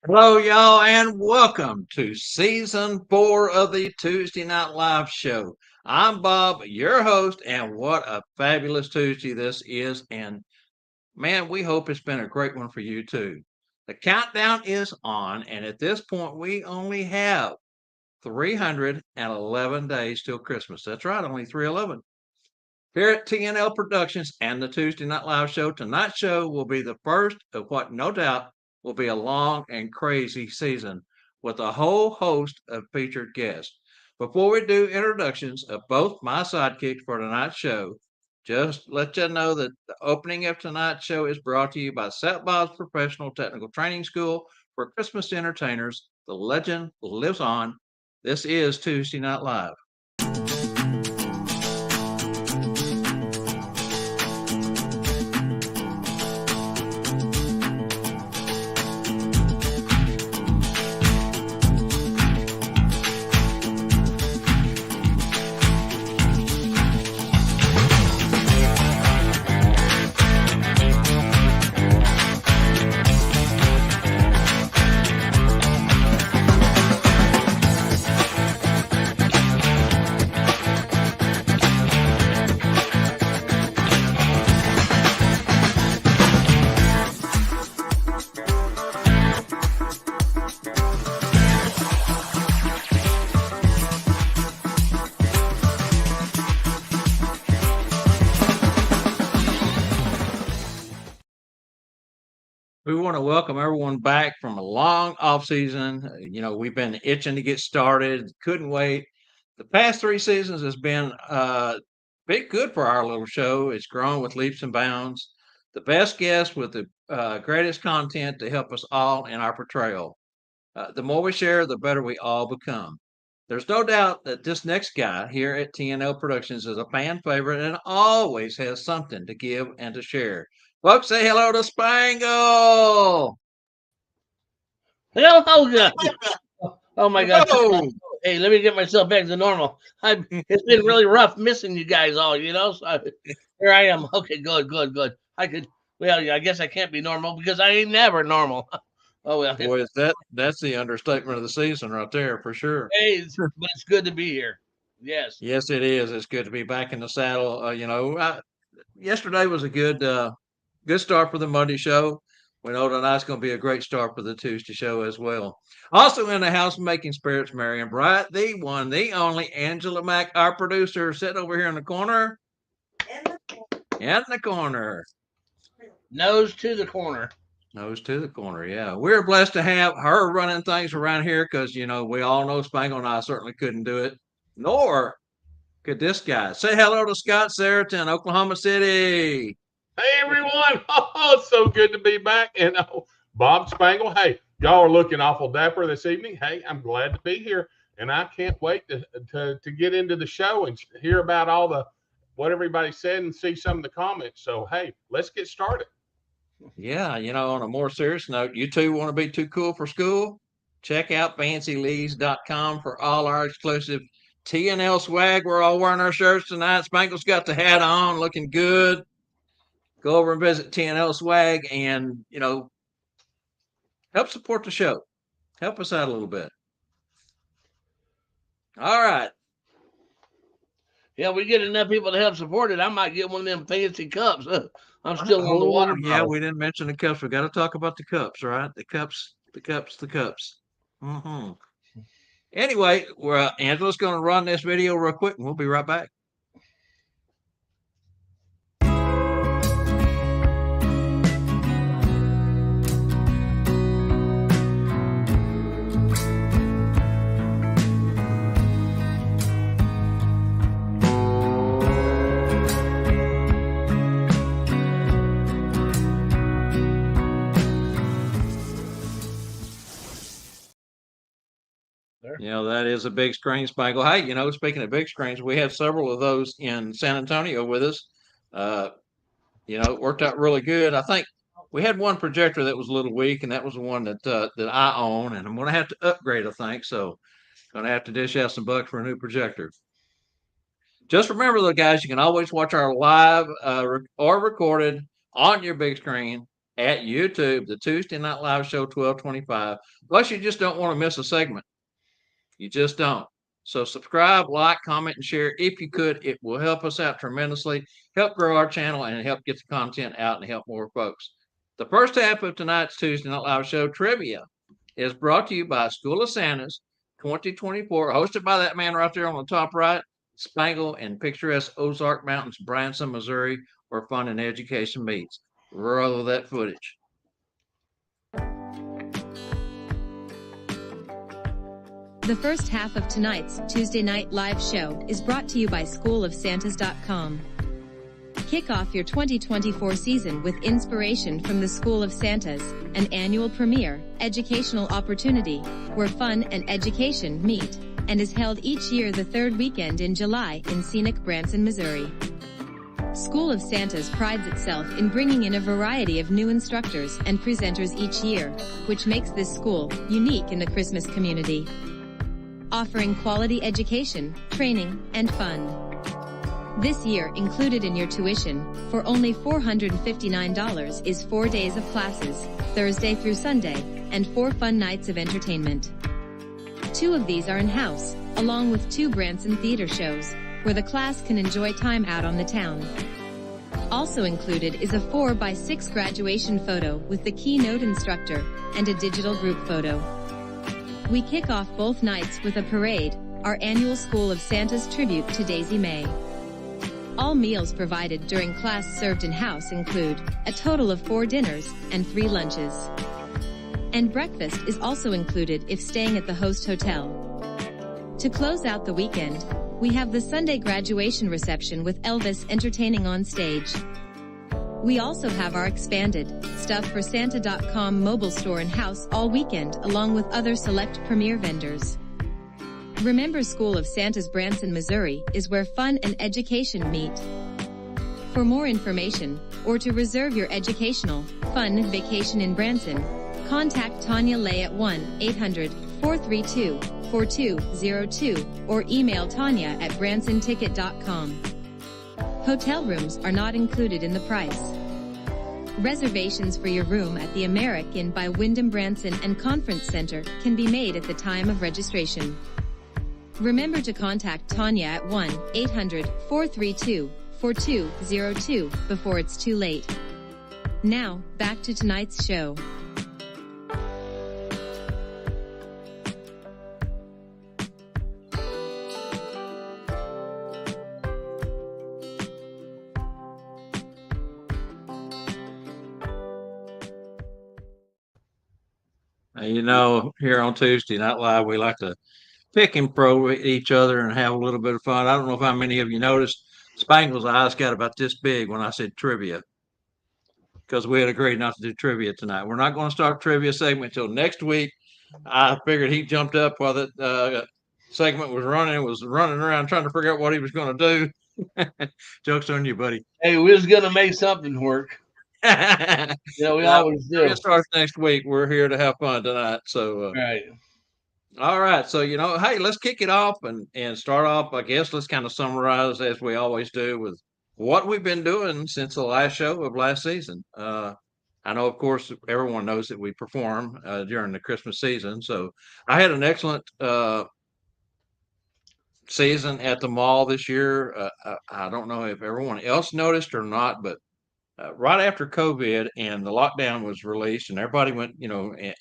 Hello, y'all, and welcome to season 4 of the Tuesday Night Live show. I'm Bob, your host, and what a fabulous Tuesday this is. And man, we hope it's been a great one for you too. The countdown is on, and at this point, we only have 311 days till Christmas. That's right, only 311. Here at TNL Productions and the Tuesday Night Live show, tonight's show will be the first of what no doubt will be a long and crazy season with a whole host of featured guests. Before we do introductions of both my sidekicks for tonight's show, just let you know that the opening of tonight's show is brought to you by Sat Bob's Professional Technical Training School for Christmas entertainers. The legend lives on. This is Tuesday Night Live. We want to welcome everyone back from a long off season. We've been itching to get started, couldn't wait. The past 3 seasons has been been good for our little show. It's grown with leaps and bounds. The best guests with the greatest content to help us all in our portrayal. The more we share, the better we all become. There's no doubt that this next guy here at TNL Productions is a fan favorite and always has something to give and to share. Folks, say hello to Spangle. Hello, God. Oh my God. Whoa. Hey, let me get myself back to normal. It's been really rough missing you guys all, So here I am. Okay, good. I guess I can't be normal because I ain't never normal. Oh well. Boy, that's the understatement of the season right there for sure. Hey, but it's good to be here. Yes. Yes, it is. It's good to be back in the saddle. Yesterday was a good start for the Monday show. We know tonight's going to be a great start for the Tuesday show as well. Also in the house making spirits merry and bright, the one, the only Angela Mack, our producer, sitting over here in the corner. In the corner. Nose to the corner. Nose to the corner, yeah. We're blessed to have her running things around here because, we all know Spangle and I certainly couldn't do it, nor could this guy. Say hello to Scott Saracen, Oklahoma City. Hey everyone! Oh, it's so good to be back. And Bob Spangle, hey, y'all are looking awful dapper this evening. Hey, I'm glad to be here, and I can't wait to get into the show and hear about all what everybody said and see some of the comments. So hey, let's get started. Yeah, on a more serious note, you two want to be too cool for school? Check out fancylees.com for all our exclusive TNL swag. We're all wearing our shirts tonight. Spangle's got the hat on, looking good. Go over and visit TNL swag and, help support the show. Help us out a little bit. All right. Yeah, we get enough people to help support it. I might get one of them fancy cups. I'm still on the water. Yeah, we didn't mention the cups. We got to talk about the cups, right? The cups. Mm-hmm. Anyway, Angela's going to run this video real quick, and we'll be right back. That is a big screen, Spangle. Hey, speaking of big screens, we have several of those in San Antonio with us. It worked out really good. I think we had one projector that was a little weak, and that was the one that I own, and I'm going to have to upgrade, I think. So, going to have to dish out some bucks for a new projector. Just remember, though, guys, you can always watch our live or recorded on your big screen at YouTube, the Tuesday Night Live Show 1225. Plus, you just don't want to miss a segment. You just don't. So subscribe, like, comment, and share if you could. It will help us out tremendously, help grow our channel, and help get the content out and help more folks. The first half of tonight's Tuesday Night Live Show trivia is brought to you by School of Santa's 2024, hosted by that man right there on the top right, Spangle and picturesque Ozark Mountains, Branson, Missouri, where fun and education meets. Roll that footage. The first half of tonight's Tuesday Night Live show is brought to you by SchoolofSantas.com. Kick off your 2024 season with inspiration from the School of Santas, an annual premier educational opportunity where fun and education meet, and is held each year the third weekend in July in scenic Branson, Missouri. School of Santas prides itself in bringing in a variety of new instructors and presenters each year, which makes this school unique in the Christmas community, offering quality education, training, and fun. This year included in your tuition, for only $459, is 4 days of classes, Thursday through Sunday, and 4 fun nights of entertainment. 2 of these are in-house, along with 2 Branson theater shows, where the class can enjoy time out on the town. Also included is a 4x6 graduation photo with the keynote instructor, and a digital group photo. We kick off both nights with a parade, our annual School of Santa's tribute to Daisy May. All meals provided during class served in-house include a total of 4 dinners and 3 lunches. And breakfast is also included if staying at the host hotel. To close out the weekend, we have the Sunday graduation reception with Elvis entertaining on stage. We also have our expanded StuffForSanta.com mobile store in-house all weekend along with other select premier vendors. Remember, School of Santa's Branson, Missouri is where fun and education meet. For more information, or to reserve your educational, fun vacation in Branson, contact Tanya Lay at 1-800-432-4202 or email Tanya at bransonticket.com. Hotel rooms are not included in the price. Reservations for your room at the American by Wyndham Branson and Conference Center can be made at the time of registration. Remember to contact Tanya at 1-800-432-4202 before it's too late. Now, back to tonight's show. You know, here on Tuesday Night Live, we like to pick and pro each other and have a little bit of fun. I don't know how many of you noticed, Spangle's eyes got about this big when I said trivia, because we had agreed not to do trivia tonight. We're not going to start trivia segment until next week. I figured he jumped up while that segment was running around trying to figure out what he was going to do. Joke's on you, buddy. Hey, we was gonna make something work. We always do. It starts next week. We're here to have fun tonight. So, right. All right. So, hey, let's kick it off and start off. I guess let's kind of summarize, as we always do, with what we've been doing since the last show of last season. I know, of course, everyone knows that we perform during the Christmas season. So I had an excellent season at the mall this year. I don't know if everyone else noticed or not, but right after COVID and the lockdown was released and everybody went,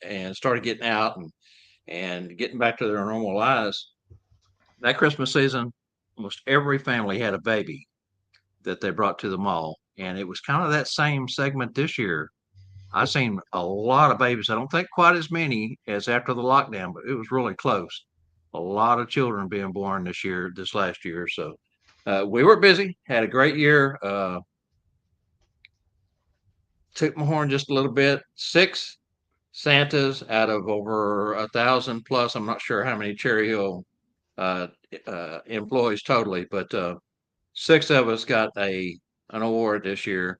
and started getting out and getting back to their normal lives, that Christmas season, almost every family had a baby that they brought to the mall. And it was kind of that same segment this year. I've seen a lot of babies. I don't think quite as many as after the lockdown, but it was really close. A lot of children being born this last year. So we were busy, had a great year. Took my horn just a little bit. 6 Santas out of over 1,000 plus. I'm not sure how many Cherry Hill employees totally, but 6 of us got an award this year.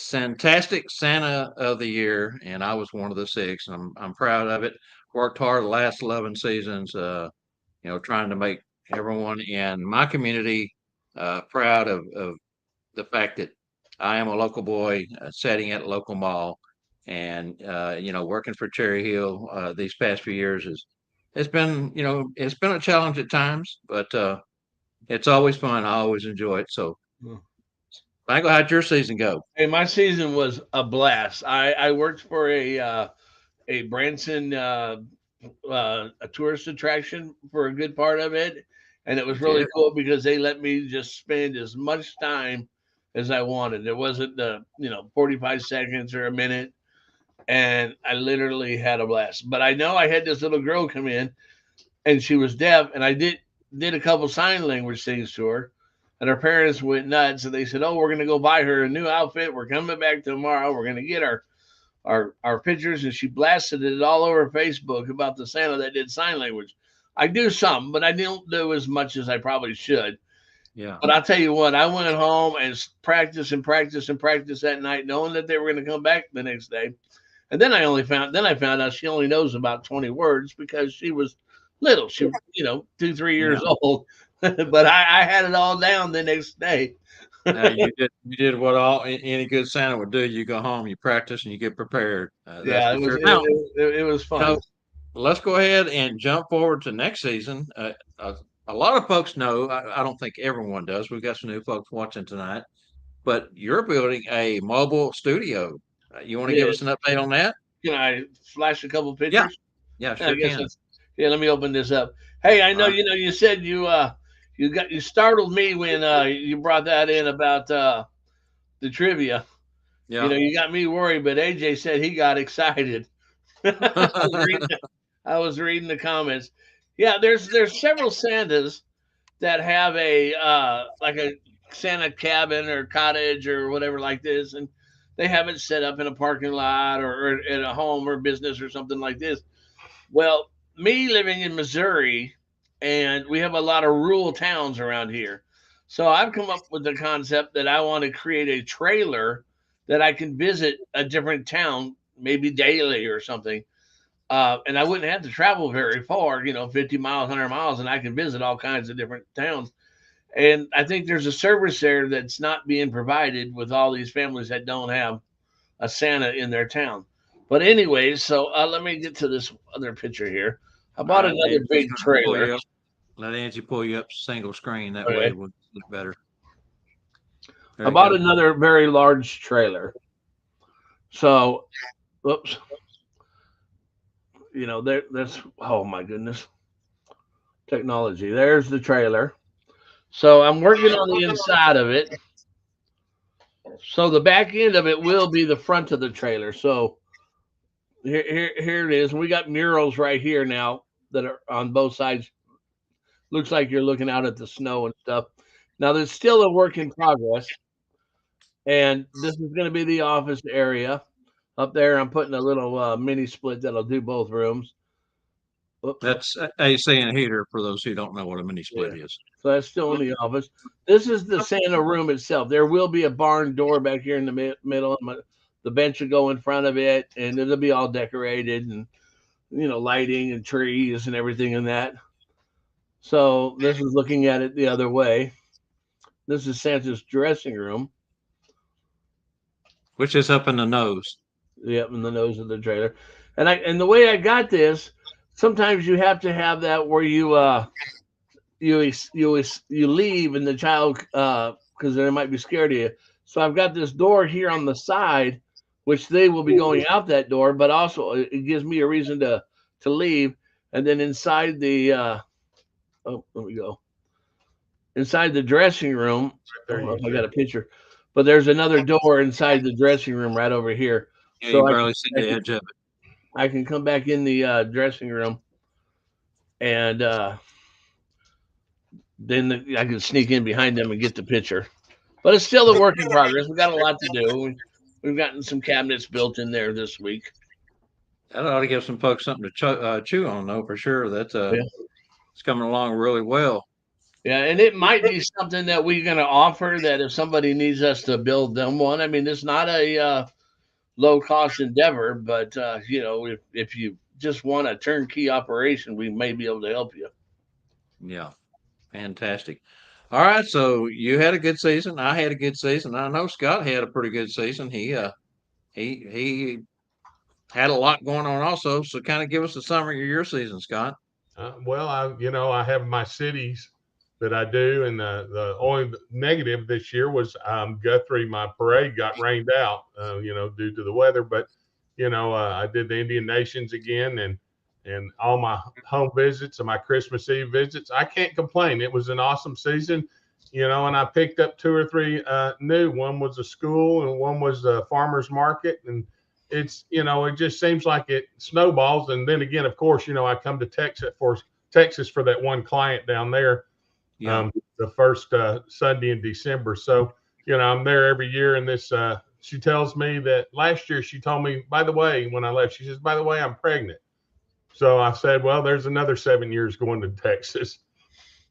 Fantastic Santa of the Year, and I was one of the 6. And I'm proud of it. Worked hard the last 11 seasons, trying to make everyone in my community proud of the fact that I am a local boy, setting at a local mall, and working for Cherry Hill these past few years is it's been it's been a challenge at times, but it's always fun. I always enjoy it. So, Hmm. Michael, how'd your season go? Hey, my season was a blast. I worked for a Branson a tourist attraction for a good part of it, and it You was really did. cool because they let me just spend as much time as I wanted. It wasn't the 45 seconds or a minute, and I literally had a blast. But I know I had this little girl come in, and she was deaf, and I did a couple sign language things to her, and her parents went nuts, and they said, "Oh, we're gonna go buy her a new outfit. We're coming back tomorrow. We're gonna get our pictures," and she blasted it all over Facebook about the Santa that did sign language. I do some, but I don't do as much as I probably should. Yeah. But I'll tell you what, I went home and practiced and practiced and practiced that night, knowing that they were going to come back the next day. And then I found out she only knows about 20 words because she was little. She was 2-3 years Yeah. old. But I had it all down the next day. You did what any good Santa would do. You go home, you practice, and you get prepared. That's Yeah, for it was sure. it, Now, it, it was you fun. know, let's go ahead and jump forward to next season. A lot of folks know. I don't think everyone does. We've got some new folks watching tonight, but you're building a mobile studio. You want to give Yeah. us an update on that? Can I flash a couple Yeah. pictures? Yeah, I sure guess can. it's yeah. Let me open this up. Hey, I All know right. you said you startled me when you brought that in about the trivia. Yeah. You got me worried, but AJ said he got excited. I was reading the comments. Yeah, there's several Santas that have a like a Santa cabin or cottage or whatever like this, and they have it set up in a parking lot or at a home or business or something like this. Well, me living in Missouri, and we have a lot of rural towns around here. So I've come up with the concept that I want to create a trailer that I can visit a different town, maybe daily or something. And I wouldn't have to travel very far, 50 miles, 100 miles, and I can visit all kinds of different towns. And I think there's a service there that's not being provided with all these families that don't have a Santa in their town. But anyways, so let me get to this other picture here. I All bought right. another Angie's big going to pull trailer. you up. Let Angie pull you up single screen. That way Okay, we'll look better. I There you bought go. another very large trailer. So, whoops, that's oh my goodness, technology. There's the trailer. So I'm working on the inside of it. So the back end of it will be the front of the trailer. So here it is. We got murals right here now that are on both sides. Looks like you're looking out at the snow and stuff. Now there's still a work in progress, and this is going to be the office area up there. I'm putting a little mini split that'll do both rooms. Oops, That's AC and heater for those who don't know what a mini split yeah. is. So that's still in the office. This is the Santa room itself. There will be a barn door back here in the middle. The bench will go in front of it, and it'll be all decorated and lighting and trees and everything in that. So this is looking at it the other way. This is Santa's dressing room. Which is up in the nose. Yep, in the nose of the trailer. And the way I got this, sometimes you have to have that where you leave and the child because they might be scared of you. So I've got this door here on the side, which they will be going out that door, but also it gives me a reason to leave. And then inside the let me go inside the dressing room. I There don't know you if I go. got a picture, but there's another door inside the dressing room right over here. Yeah, you So barely see I the can edge of it. I can come back in the dressing room and then I can sneak in behind them and get the picture. But it's still a work in progress. We got a lot to do. We've gotten some cabinets built in there this week. That ought to give some folks something to chew on, though, for sure. That's Yeah. it's coming along really well. Yeah, and it might be something that we're going to offer that if somebody needs us to build them one. I mean, it's not a low cost endeavor, but if you just want a turnkey operation, we may be able to help you. Yeah, fantastic. All right, so you had a good season. I had a good season. I know Scott had a pretty good season. He had a lot going on also. So kind of give us a summary of your season, Scott. Well, I have my cities that I do, and the only negative this year was Guthrie. My parade got rained out, due to the weather. But I did the Indian Nations again, and all my home visits and my Christmas Eve visits. I can't complain. It was an awesome season, and I picked up two or three new. One was a school, and one was a farmer's market, and it just seems like it snowballs. And then again, of course, I come to Texas for that one client down there, Yeah. the first Sunday in December. So, I'm there every year. And she tells me that last year she told me, by the way, when I left, she says, by the way, I'm pregnant. So I said, well, there's another 7 years going to Texas.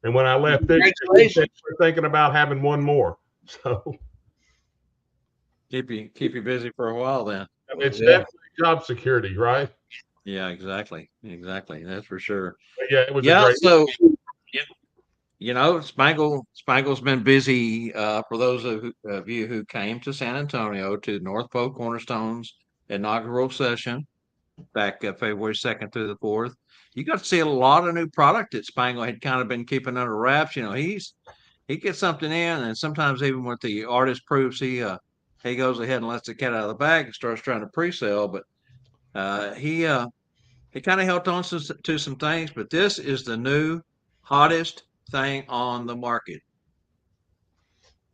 And when I left this year, we're thinking about having one more. So keep you busy for a while then. It's definitely job security, right? Yeah, exactly. That's for sure. But yeah, it was a great. So Spangle's been busy for those of you who came to San Antonio to North Pole Cornerstone's inaugural session back February 2nd through the 4th. You got to see a lot of new product that Spangle had kind of been keeping under wraps. He gets something in, and sometimes even with the artist proofs, he goes ahead and lets the cat out of the bag and starts trying to pre-sell. But he kind of held on to some things. But this is the new hottest thing on the market.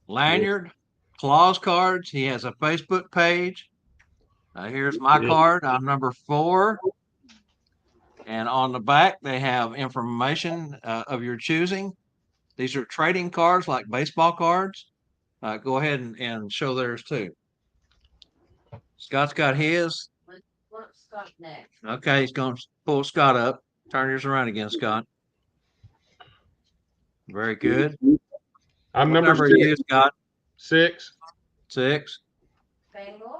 Lanyard, clause cards. He has a Facebook page. Here's my card. I'm number 4. And on the back, they have information of your choosing. These are trading cards like baseball cards. Go ahead and show theirs too. Scott's got his. Scott next. Okay, he's going to pull Scott up. Turn yours around again, Scott. Very good. I'm What number are 6. you, Scott? 6. 6. Spangle.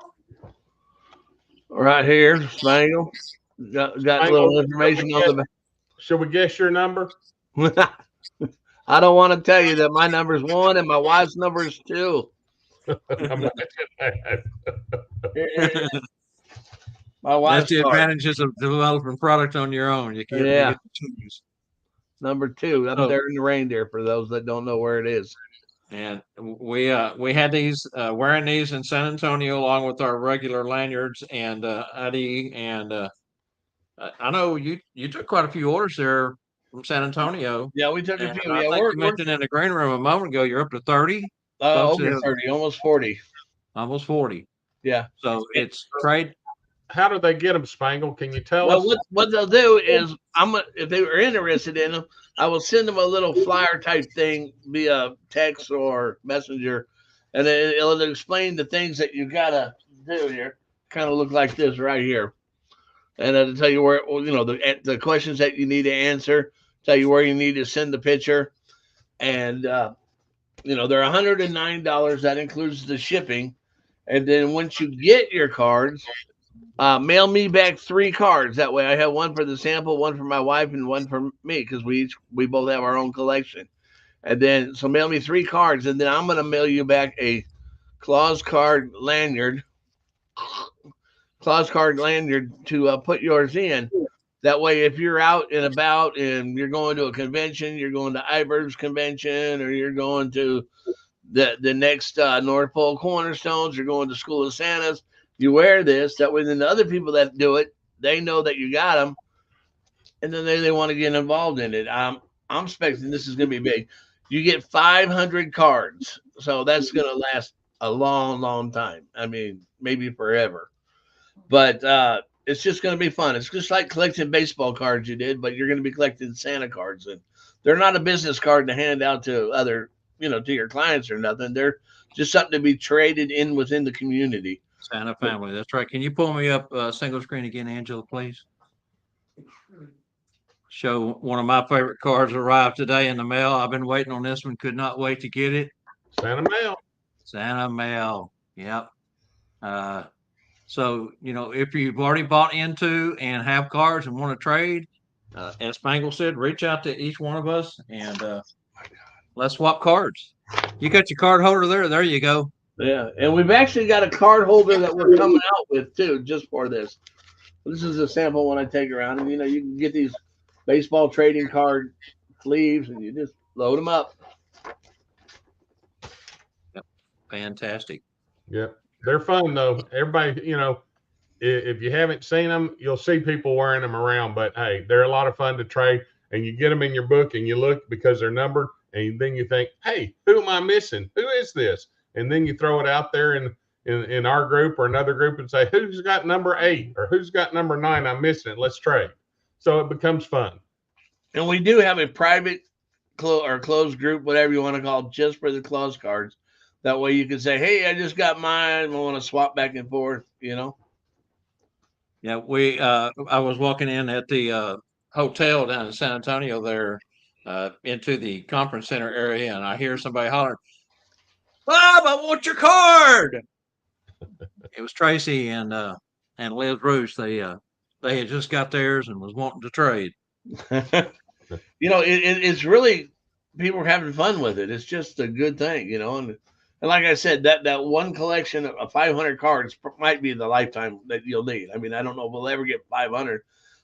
Right here, Spangle. Got a little information on the back. Should we guess your number? I don't want to tell you that my number's 1 and my wife's number is 2. My wife's That's the advantages of developing product on your own. You can't get to choose. Number 2 up there in the reindeer for those that don't know where it is. And we had these wearing these in San Antonio along with our regular lanyards and Eddie and I know you took quite a few orders there from San Antonio. Yeah, we took a few. I think you mentioned in the green room a moment ago you're up to 30. Over 30, almost 40. Almost 40. Yeah. So it's trade. How do they get them, Spangle? Can you tell us? What they'll do is if they were interested in them, I will send them a little flyer type thing via text or messenger, and it'll explain the things that you gotta do here. Kind of look like this right here, and it'll tell you where the questions that you need to answer. Tell you where you need to send the picture, and they're $109. That includes the shipping, and then once you get your cards. Mail me back 3 cards. That way I have one for the sample, one for my wife, and one for me because we both have our own collection. And then so mail me 3 cards, and then I'm going to mail you back a clause card lanyard to put yours in. That way, if you're out and about and you're going to a convention, you're going to Iber's convention, or you're going to the next North Pole Cornerstones, you're going to School of Santa's, you wear this. That way, then the other people that do it, they know that you got them, and then they want to get involved in it. I'm expecting this is going to be big. You get 500 cards, so that's going to last a long, long time. I mean, maybe forever. But it's just going to be fun. It's just like collecting baseball cards you did, but you're going to be collecting Santa cards, and they're not a business card to hand out to other, to your clients or nothing. They're just something to be traded in within the community. Santa family. That's right. Can you pull me up single screen again, Angela, please? Show one of my favorite cards arrived today in the mail. I've been waiting on this one. Could not wait to get it. Santa mail. Santa mail. Yep. So, if you've already bought into and have cards and want to trade, as Spangle said, reach out to each one of us and Let's swap cards. You got your card holder there. There you go. Yeah, and we've actually got a card holder that we're coming out with too, just for this. This is a sample one I take around, and you can get these baseball trading card sleeves, and you just load them up. Yep. Fantastic. Yep. They're fun though. Everybody, if you haven't seen them, you'll see people wearing them around. But hey, they're a lot of fun to trade, and you get them in your book, and you look because they're numbered, and then you think, hey, who am I missing? Who is this? And then you throw it out there in our group or another group and say, who's got number 8 or who's got number 9? I'm missing it. Let's trade. So it becomes fun. And we do have a private or closed group, whatever you want to call it, just for the closed cards. That way you can say, hey, I just got mine. I want to swap back and forth, Yeah, I was walking in at the hotel down in San Antonio there into the conference center area, and I hear somebody hollering, Bob, I want your card. It was Tracy and Liz Roos. They had just got theirs and was wanting to trade. It's really, people are having fun with it. It's just a good thing, and like I said, that one collection of 500 cards might be the lifetime that you'll need. I mean, I don't know if we'll ever get 500.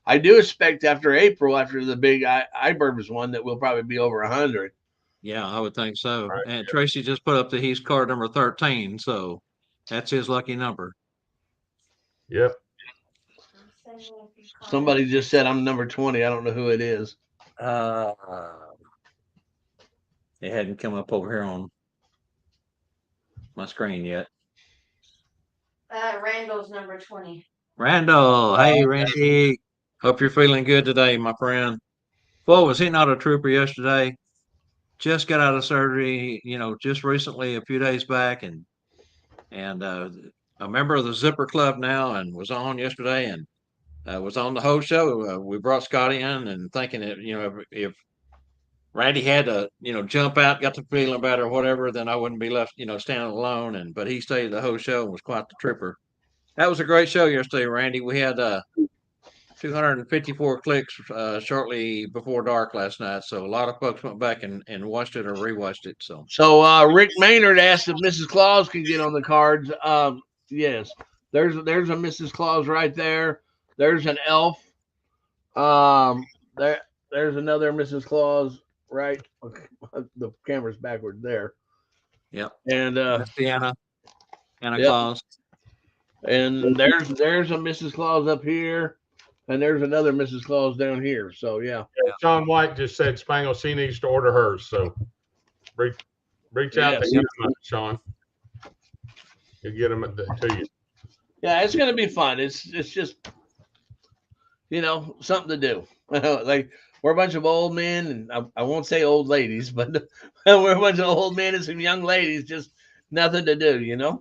I do expect after April, after the big iBurbs one, that we'll probably be over 100. Yeah, I would think so. Right. And Tracy just put up that he's card number 13, so that's his lucky number. Yep. Somebody just said I'm number 20. I don't know who it is. It hadn't come up over here on my screen yet. Randall's number 20. Randall, hey Randy. Hope you're feeling good today, my friend. Boy, was he not a trooper yesterday? Just got out of surgery, just recently, a few days back, and a member of the Zipper Club now, and was on yesterday, and was on the whole show. We brought Scott in, and thinking that if Randy had to jump out, got the feeling better or whatever, then I wouldn't be left standing alone. But he stayed the whole show and was quite the trooper. That was a great show yesterday, Randy. We had 254 clicks shortly before dark last night, so a lot of folks went back and watched it or rewatched it. So Rick Maynard asked if Mrs. Claus could get on the cards. Yes, there's a Mrs. Claus right there. There's an elf. There's another Mrs. Claus right. Okay. The camera's backward there. Yep. And that's the Anna yep. Claus. And there's a Mrs. Claus up here. And there's another Mrs. Claus down here. So, yeah. John White just said Spangle, she needs to order hers. So, reach out to him, Sean. He'll get them to you. Yeah, it's going to be fun. It's just, something to do. Like, we're a bunch of old men, and I won't say old ladies, but we're a bunch of old men and some young ladies, just nothing to do, Yeah,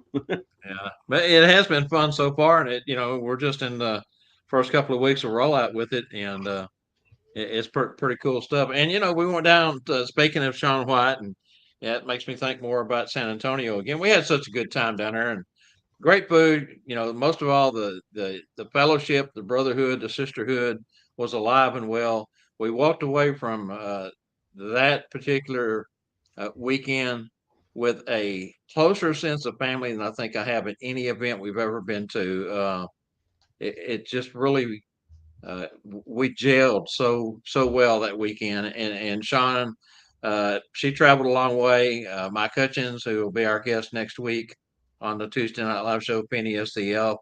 but it has been fun so far, and we're just in the first couple of weeks of rollout with it, and it's pretty cool stuff. And we went down to, speaking of Sean White, and it makes me think more about San Antonio again. We had such a good time down there, and great food. Most of all, the fellowship, the brotherhood, the sisterhood was alive and well. We walked away from that particular weekend with a closer sense of family than I think I have at any event we've ever been to. It just really we gelled so well that weekend, and Sean, she traveled a long way. Mike Hutchins, who will be our guest next week on the Tuesday Night Live show, Phineas the Elf,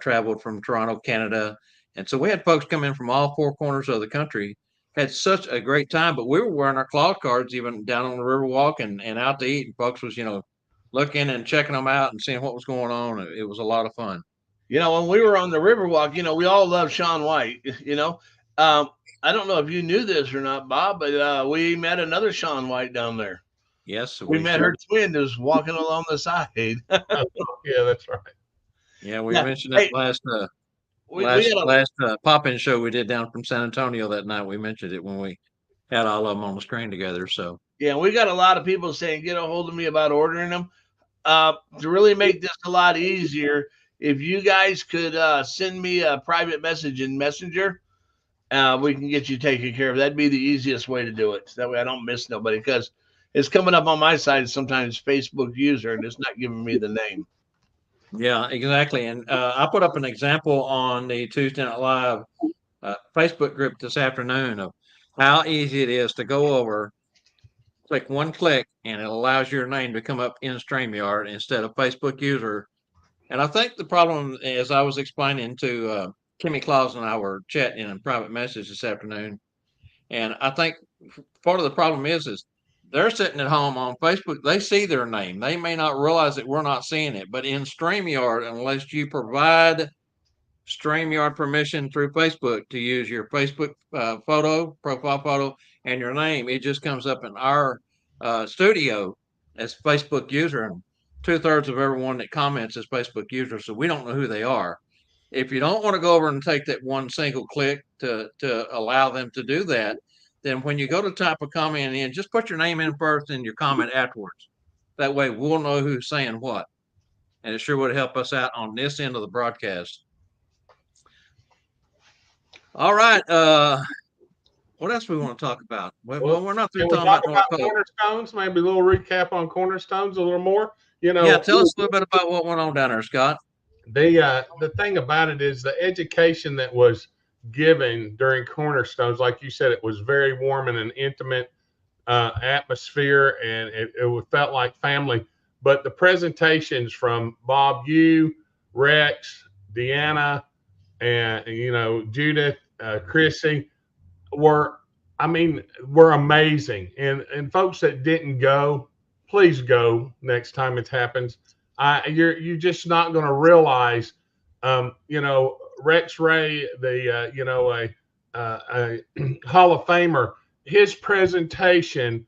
traveled from Toronto, Canada, and so we had folks come in from all four corners of the country. Had such a great time, but we were wearing our claw cards even down on the Riverwalk and out to eat, and folks was looking and checking them out and seeing what was going on. It was a lot of fun. When we were on the Riverwalk, we all love Sean White, I don't know if you knew this or not, Bob, but we met another Sean White down there. Yes. We met her twin who's walking along the side. Yeah, that's right. Yeah, we mentioned that last pop-in show we did down from San Antonio that night. We mentioned it when we had all of them on the screen together. So yeah, we got a lot of people saying, get a hold of me about ordering them. To really make this a lot easier, if you guys could send me a private message in Messenger, we can get you taken care of. That'd be the easiest way to do it. So that way I don't miss nobody. Because it's coming up on my side sometimes, Facebook user, and it's not giving me the name. Yeah, exactly. And I put up an example on the Tuesday Night Live Facebook group this afternoon of how easy it is to go over, click one click, and it allows your name to come up in StreamYard instead of Facebook user. And I think the problem, as I was explaining to Kimmy Claus and I were chatting in a private message this afternoon, and I think part of the problem is they're sitting at home on Facebook. They see their name. They may not realize that we're not seeing it, but in StreamYard, unless you provide StreamYard permission through Facebook to use your Facebook profile photo, and your name, it just comes up in our studio as Facebook user. And 2/3 of everyone that comments is Facebook user, so we don't know who they are. If you don't want to go over and take that one single click to allow them to do that, then when you go to type a comment in, just put your name in first and your comment afterwards. That way we'll know who's saying what. And it sure would help us out on this end of the broadcast. All right. What else we want to talk about? Well, we're not through Can we talking talk about about North Pole. Cornerstones? Maybe a little recap on Cornerstones, a little more. You know, Yeah, tell us a little bit about what went on down there, Scott. the thing about it is the education that was given during Cornerstones, like you said, it was very warm and an intimate atmosphere, and it felt like family. But the presentations from Bob, you, Rex, Deanna, and Judith, Chrissy were amazing. And folks that didn't go, please go next time it happens. You're just not going to realize, Rex Ray, the a Hall of Famer, his presentation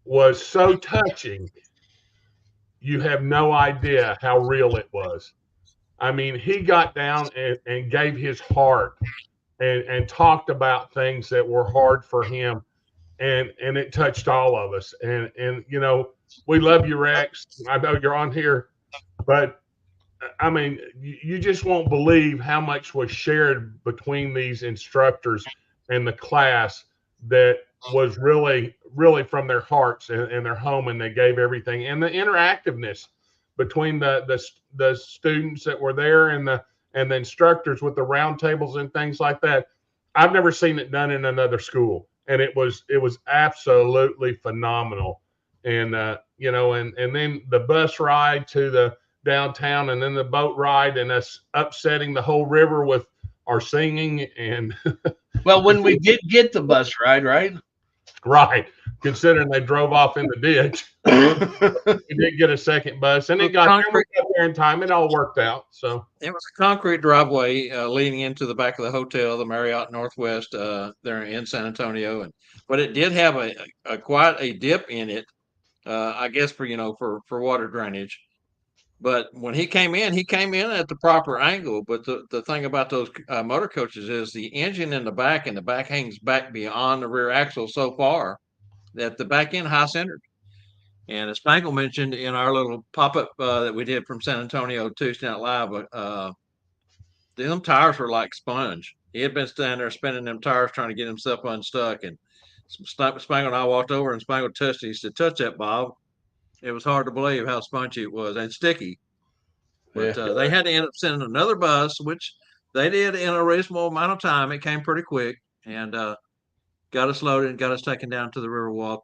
was so touching. You have no idea how real it was. I mean, he got down and gave his heart and talked about things that were hard for him. And it touched all of us. And we love you, Rex. I know you're on here, but I mean, you just won't believe how much was shared between these instructors and the class that was really, really from their hearts and their home, and they gave everything. And the interactiveness between the students that were there and the instructors with the round tables and things like that. I've never seen it done in another school, and it was absolutely phenomenal. And and then the bus ride to the downtown, and then the boat ride, and us upsetting the whole river with our singing. And Well, when we did get the bus ride, right? right, considering they drove off in the ditch, we did get a second bus, and it got there in time. It all worked out. So it was a concrete driveway leading into the back of the hotel, the Marriott Northwest, there in San Antonio, but it did have a quite a dip in it, I guess for water drainage. But when he came in at the proper angle. But the thing about those motor coaches is the engine in the back, and the back hangs back beyond the rear axle so far that the back end high centered. And as Spangle mentioned in our little pop-up that we did from San Antonio Tuesday Night Live, them tires were like sponge. He had been standing there spinning them tires trying to get himself unstuck. And Spangle and I walked over, and Spangle touched it. He said, "Touch that, Bob." It was hard to believe how spongy it was and sticky. But they had to end up sending another bus, which they did in a reasonable amount of time. It came pretty quick, and got us loaded and got us taken down to the Riverwalk.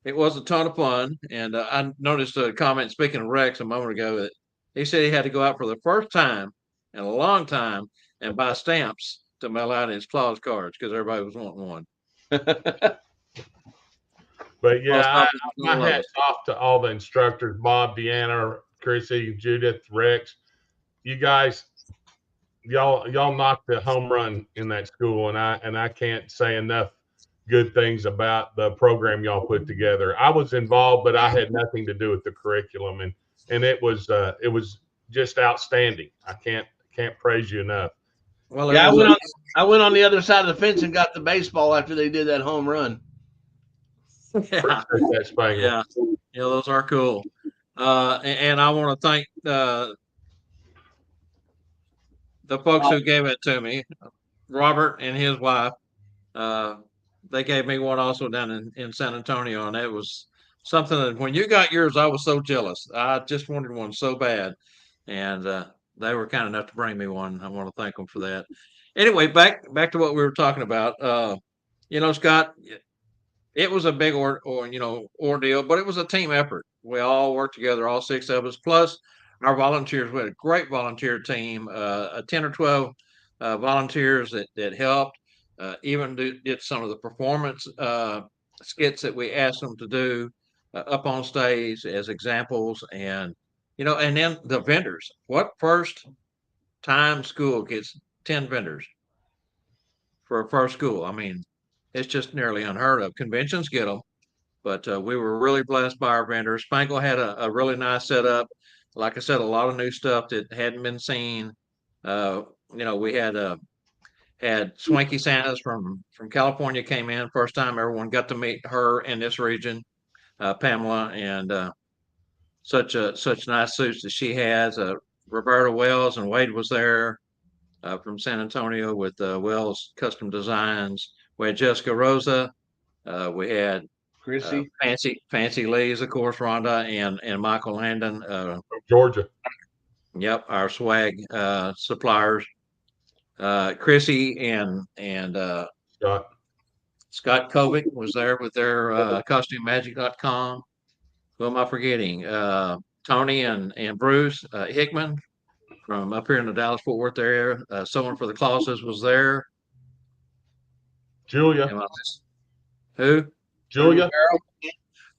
It was a ton of fun. And I noticed a comment, speaking of Rex a moment ago, that he said he had to go out for the first time in a long time and buy stamps to mail out his Claus cards because everybody was wanting one. But yeah, my hat's off to all the instructors, Bob, Deanna, Chrissy, Judith, Rex. You guys, y'all knocked the home run in that school, and I can't say enough good things about the program y'all put together. I was involved, but I had nothing to do with the curriculum, and it was just outstanding. I can't praise you enough. Well, yeah, I went on the other side of the fence and got the baseball after they did that home run. Yeah, those are cool. And I want to thank the folks who gave it to me, Robert and his wife. They gave me one also down in San Antonio, and it was something that when you got yours, I was so jealous. I just wanted one so bad, and they were kind enough to bring me one. I want to thank them for that. Anyway, back to what we were talking about. Scott, it was a big ordeal, but it was a team effort. We all worked together, all six of us, plus our volunteers. We had a great volunteer team, a 10 or 12 volunteers that helped, even did some of the performance skits that we asked them to do up on stage as examples. And then the vendors. What first time school gets 10 vendors for a first school? I mean, it's just nearly unheard of. Conventions get them, but we were really blessed by our vendors. Spangle had a really nice setup. Like I said, a lot of new stuff that hadn't been seen. We had Swanky Santas from California came in first time. Everyone got to meet her in this region, Pamela, and such nice suits that she has. Roberta Wells and Wade was there from San Antonio with Wells Custom Designs. We had Jessica Rosa. We had Chrissy. Fancy Lee's, of course, Rhonda and Michael Landon. Georgia. Yep, our swag suppliers. Chrissy and Scott Kovic was there with their CostumeMagic.com. Who am I forgetting? Tony and Bruce Hickman from up here in the Dallas-Fort Worth area. Someone for the Clauses was there. Julia. Who? Julia.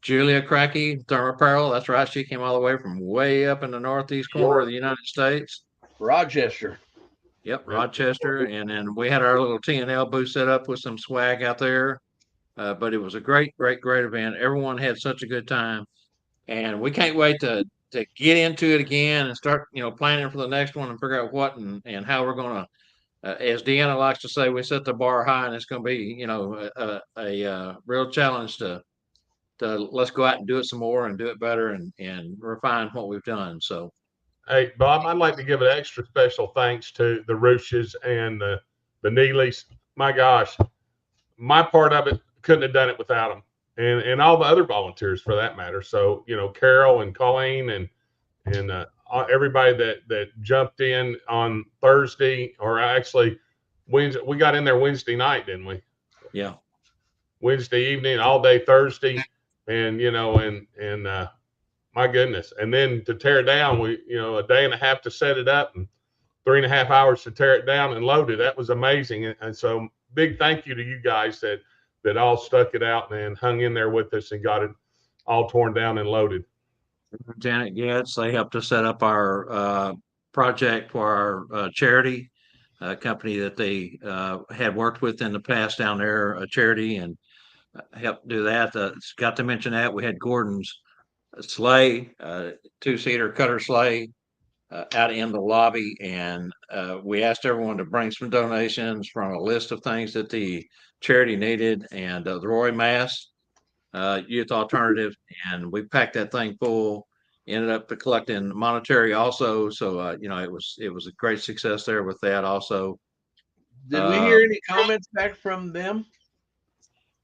Julia Cracky, Thermapparel. That's right. She came all the way from way up in the northeast corner of the United States. Rochester. Yep, Rochester. And then we had our little TNL booth set up with some swag out there. But it was a great event. Everyone had such a good time. And we can't wait to get into it again and start, planning for the next one and figure out what and how we're going to, as Deanna likes to say, we set the bar high, and it's going to be, a real challenge to let's go out and do it some more and do it better and refine what we've done. So, hey, Bob, I'd like to give an extra special thanks to the Rooshes and the Neelys. My gosh, my part of it couldn't have done it without them, and all the other volunteers for that matter. So, Carol and Colleen and everybody that jumped in on Thursday, or actually Wednesday. We got in there Wednesday night, didn't we? Yeah. Wednesday evening, all day Thursday, and my goodness. And then to tear it down, we a day and a half to set it up and 3.5 hours to tear it down and load it. That was amazing. And so big thank you to you guys that all stuck it out and hung in there with us and got it all torn down and loaded. Janet Getz, they helped us set up our project for our charity company that they had worked with in the past down there, a charity, and helped do that. Got to mention that we had Gordon's sleigh, 2-seater cutter sleigh, out in the lobby, and we asked everyone to bring some donations from a list of things that the charity needed, and the Roy Mass Youth Alternative, and we packed that thing full. Ended up collecting monetary also, so it was a great success there with that also. Did we hear any comments back from them?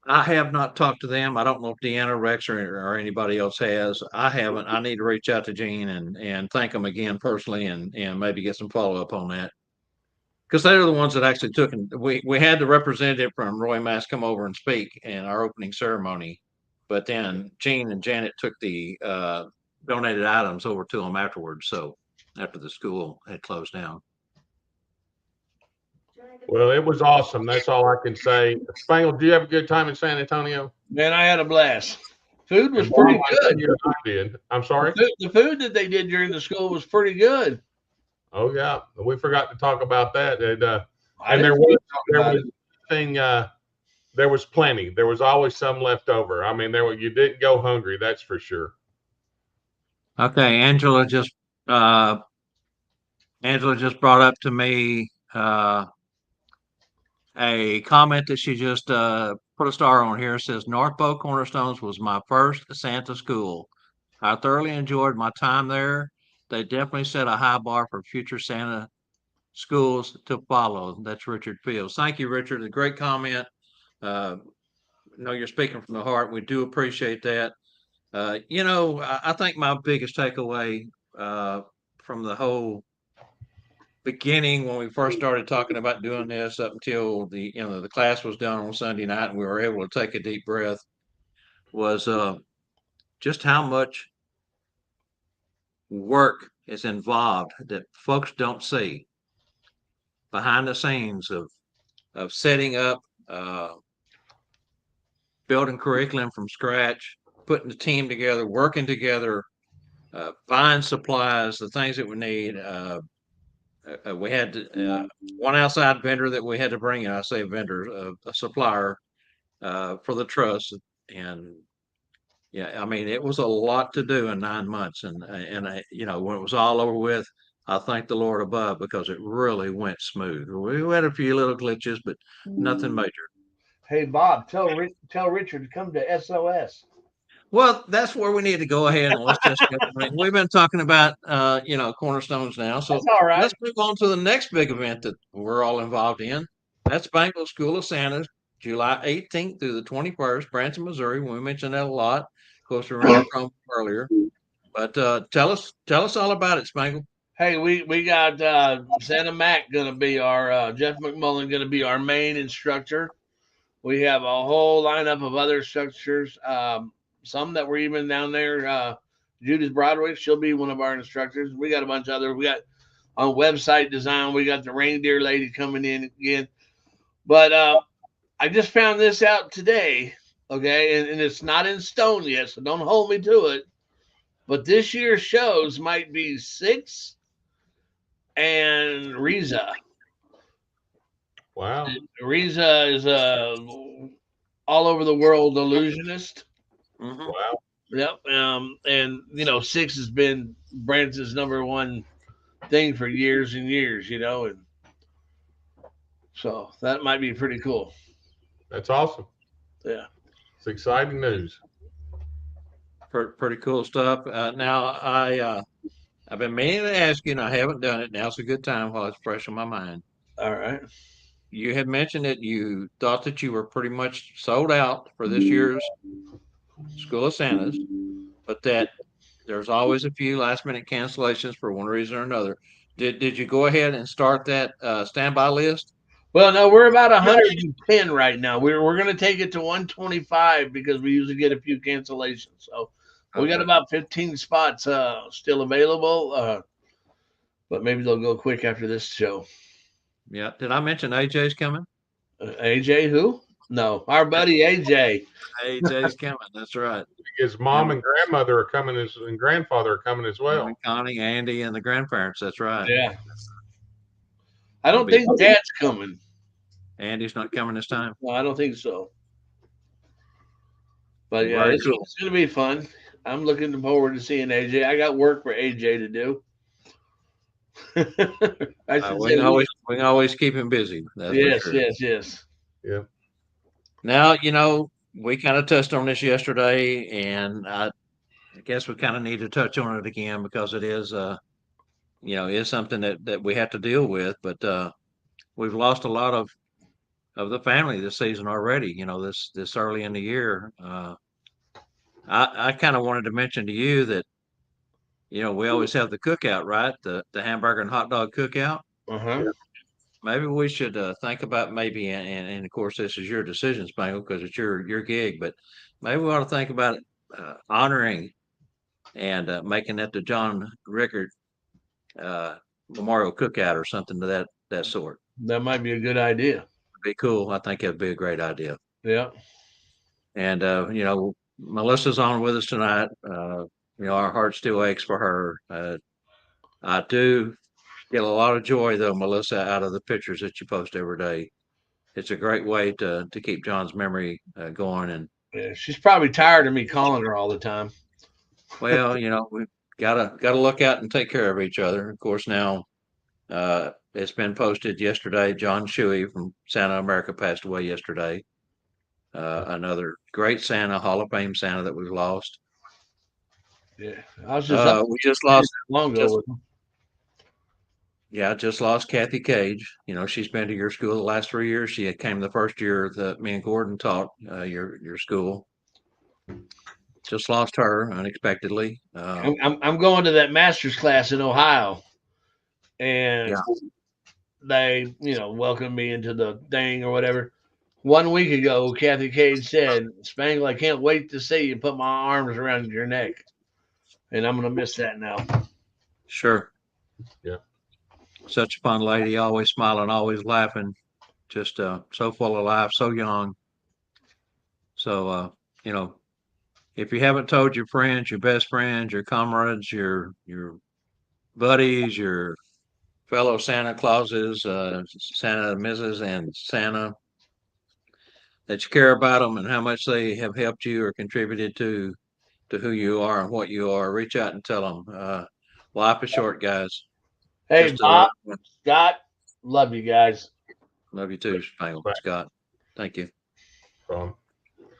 I have not talked to them. I don't know if Deanna, Rex, or anybody else has. I haven't. I need to reach out to Gene and thank them again personally and maybe get some follow up on that. Because they're the ones that actually took, and we had the representative from Roy Mass come over and speak in our opening ceremony, but then Gene and Janet took the donated items over to them afterwards. So after the school had closed down. Well, it was awesome. That's all I can say. Spangle, did you have a good time in San Antonio? Man, I had a blast. Food was pretty good. I did. I'm sorry? The food that they did during the school was pretty good. Oh, yeah. We forgot to talk about that. And there was plenty. There was always some left over. I mean, you didn't go hungry, that's for sure. Okay, Angela just brought up to me a comment that she just put a star on here. It says North Bow Cornerstones was my first Santa school. I thoroughly enjoyed my time there. They definitely set a high bar for future Santa schools to follow. That's Richard Fields. Thank you, Richard. A great comment. You're speaking from the heart. We do appreciate that. I think my biggest takeaway from the whole beginning when we first started talking about doing this up until the class was done on Sunday night and we were able to take a deep breath was just how much work is involved that folks don't see behind the scenes of setting up, building curriculum from scratch, putting the team together, working together, buying supplies, the things that we need. We had one outside vendor that we had to bring in. I say vendor, a supplier for the trust, and yeah, I mean it was a lot to do in 9 months, and when it was all over with, I thank the Lord above because it really went smooth. We had a few little glitches, but nothing major. Hey Bob, tell Richard to come to SOS. Well, that's where we need to go ahead and let's just get. I mean, we've been talking about cornerstones now, so That's all right. let's move on to the next big event that we're all involved in. That's Spangle School of Santa, July 18th through the 21st, Branson, Missouri. We mentioned that a lot. Of course, we ran from earlier, but tell us all about it, Spangle. Hey, we got Santa Mac going to be our Jeff McMullen going to be our main instructor. We have a whole lineup of other instructors. Some that were even down there. Judith Broderick, she'll be one of our instructors. We got a bunch of other. We got on website design. We got the reindeer lady coming in again. But I just found this out today. Okay, and it's not in stone yet, so don't hold me to it. But this year's shows might be Six and Riza. Wow. Riza is a all over the world illusionist. Mm-hmm. Wow. Yep. And Six has been Branson's number one thing for years and years, and so that might be pretty cool. That's awesome. Yeah. It's exciting news. Pretty cool stuff. Now I've been meaning to ask you, and I haven't done it. Now's a good time while it's fresh on my mind. All right. You had mentioned that you thought that you were pretty much sold out for this year's School of Santas, but that there's always a few last minute cancellations for one reason or another. Did you go ahead and start that standby list? Well, no, we're about 110 right now. We're going to take it to 125 because we usually get a few cancellations. So we got Okay. about 15 spots still available, but maybe they'll go quick after this show. Yeah. Did I mention AJ's coming? AJ, who? No, our buddy AJ. AJ's coming. That's right. His mom and grandmother are coming and grandfather are coming as well. And Connie, Andy, and the grandparents. That's right. Yeah. I don't think Dad's coming. Andy's not coming this time. No, I don't think so. But yeah, Very it's cool. going to be fun. I'm looking forward to seeing AJ. I got work for AJ to do. We can always keep him busy. That's yes, for sure. yes. Yeah. Now, we kind of touched on this yesterday, and I guess we kind of need to touch on it again because it is, is something that we have to deal with. But we've lost a lot of the family this season already. This early in the year. I kind of wanted to mention to you that we always have the cookout, right? The hamburger and hot dog cookout. Uh-huh. Maybe we should think about maybe, and of course this is your decision, Spangle, because it's your gig. But maybe we ought to think about honoring and making that the John Rickard Memorial Cookout or something to that sort. That might be a good idea. Be cool. I think it'd be a great idea. Yeah. And Melissa's on with us tonight. Our heart still aches for her. I do get a lot of joy though, Melissa, out of the pictures that you post every day. It's a great way to keep John's memory going. And Yeah, she's probably tired of me calling her all the time. well, we've gotta look out and take care of each other. Of course, now it's been posted yesterday. John Shuey from Santa America passed away yesterday. Another great Santa, Hall of Fame Santa that we've lost. Yeah, I was just we just lost long ago with him. Yeah, I just lost Kathy Cage. She's been to your school the last 3 years. She came the first year that me and Gordon taught your school. just lost her unexpectedly. I'm going to that master's class in Ohio, and Yeah. they welcomed me into the thing or whatever. 1 week ago, Kathy Cade said, "Spangle, I can't wait to see you put my arms around your neck," and I'm gonna miss that now. Sure. Yeah. Such a fun lady, always smiling, always laughing, just so full of life, so young. So if you haven't told your friends, your best friends, your comrades, your buddies, your fellow Santa Clauses, Santa Mrs. and Santa, that you care about them and how much they have helped you or contributed to who you are and what you are, reach out and tell them. Life is short, guys. Hey, Just Bob, Scott, love you guys. love you too, Spangle, Scott. Thank you. Um,